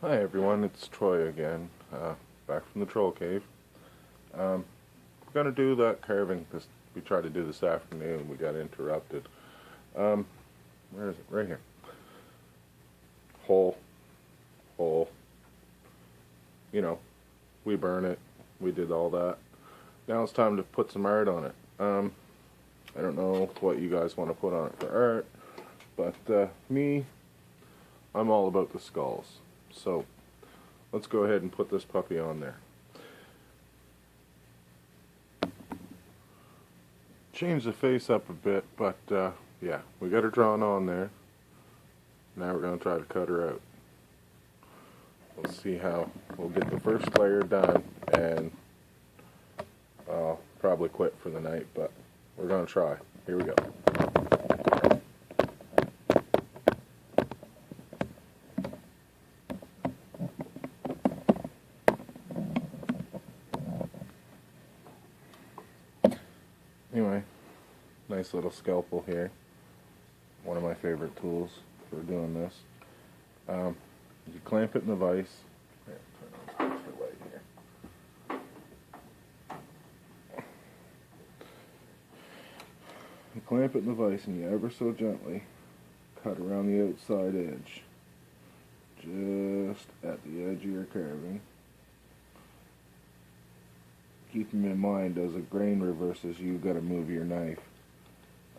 Hi everyone, it's Troy again, back from the Troll Cave. We're going to do that carving this we tried to do this afternoon. We got interrupted. Um, where is it? Right here. Hole, hole. You know, we burn it. We did all that. Now it's time to put some art on it. I don't know what you guys want to put on it for art, but me, I'm all about the skulls. So let's go ahead and put this puppy on there. Change the face up a bit, but yeah, we got her drawn on there. Now we're going to try to cut her out. Let's see how we'll get the first layer done, and I'll probably quit for the night, but we're going to try. Here we go. Anyway, nice little scalpel here. One of my favorite tools for doing this. You clamp it in the vise. Here, turn on the light here. You clamp it in the vise and you ever so gently cut around the outside edge. Just at the edge of your carving. Keeping in mind as a grain reverses, you've got to move your knife.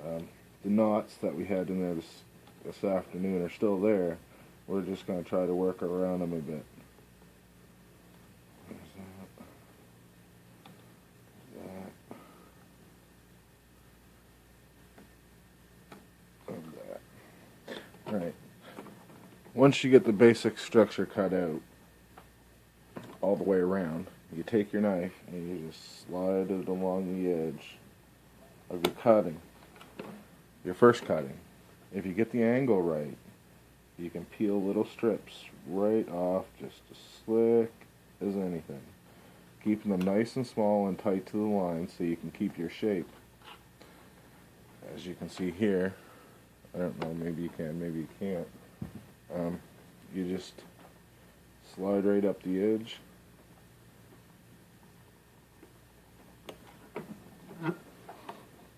The knots that we had in there this afternoon are still there. We're just going to try to work around them a bit. Alright. Once you get the basic structure cut out all the way around, you take your knife and you just slide it along the edge of your cutting. Your first cutting. If you get the angle right, you can peel little strips right off, just as slick as anything. Keeping them nice and small and tight to the line so you can keep your shape. As you can see here, I don't know, maybe you can, maybe you can't. You just slide right up the edge.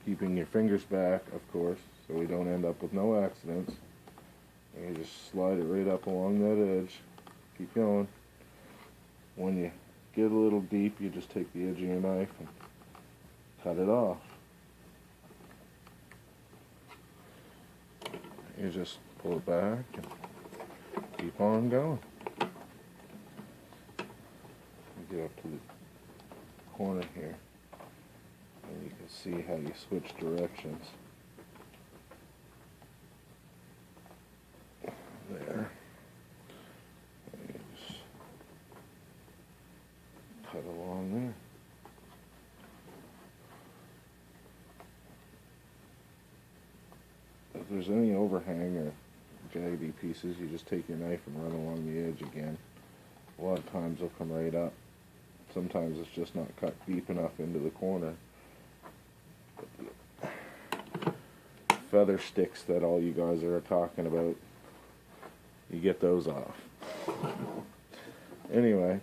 Keeping your fingers back, of course, so we don't end up with no accidents. And you just slide it right up along that edge. Keep going. When you get a little deep, you just take the edge of your knife and cut it off. You just pull it back and keep on going. You get up to the corner here, and you can see how you switch directions. There. And you just cut along there. If there's any overhang or jaggedy pieces, you just take your knife and run along the edge again. A lot of times they'll come right up. Sometimes it's just not cut deep enough into the corner. Feather sticks that all you guys are talking about, you get those off. Anyway,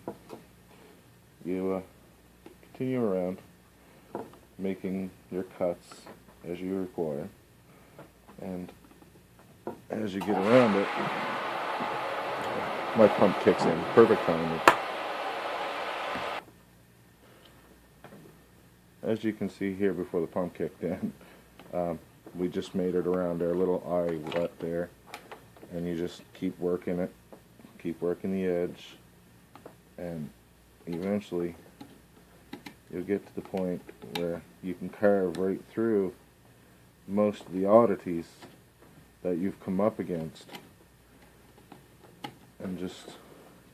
you continue around making your cuts as you require, and as you get around it, my pump kicks in. Perfect timing. As you can see here before the pump kicked in, we just made it around our little eyelet there, and you just keep working it, keep working the edge, and eventually you'll get to the point where you can carve right through most of the oddities that you've come up against, and just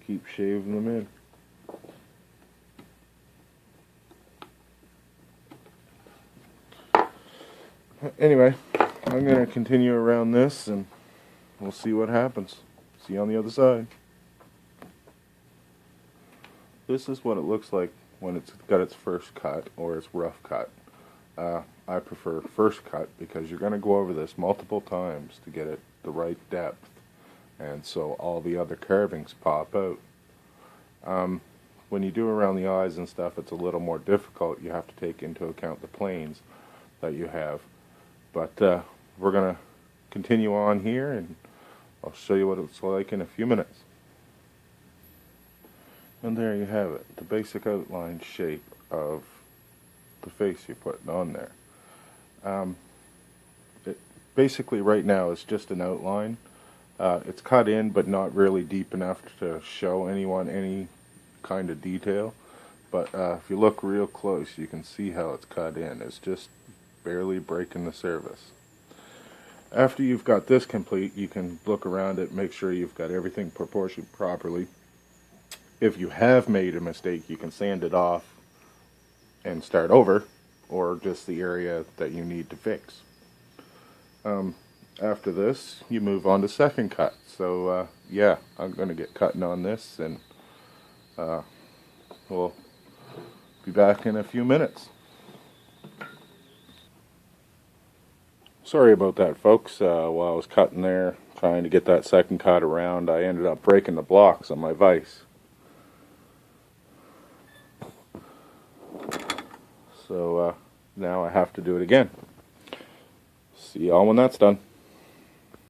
keep shaving them in. Anyway, I'm going to continue around this and we'll see what happens. See you on the other side. This is what it looks like when it's got its first cut or its rough cut. I prefer first cut because you're going to go over this multiple times to get it the right depth and so all the other carvings pop out. When you do around the eyes and stuff, it's a little more difficult. You have to take into account the planes that you have. But we're going to continue on here, and I'll show you what it's like in a few minutes. And there you have it, the basic outline shape of the face you're putting on there. Basically right now it's just an outline. It's cut in, but not really deep enough to show anyone any kind of detail. But if you look real close, you can see how it's cut in. It's just barely breaking the surface. After you've got this complete, you can look around it, make sure you've got everything proportioned properly. If you have made a mistake, you can sand it off and start over, or just the area that you need to fix. After this, you move on to second cut. So yeah, I'm going to get cutting on this, and we'll be back in a few minutes. Sorry about that, folks. While I was cutting there, trying to get that second cut around, I ended up breaking the blocks on my vise. So now I have to do it again. See y'all when that's done.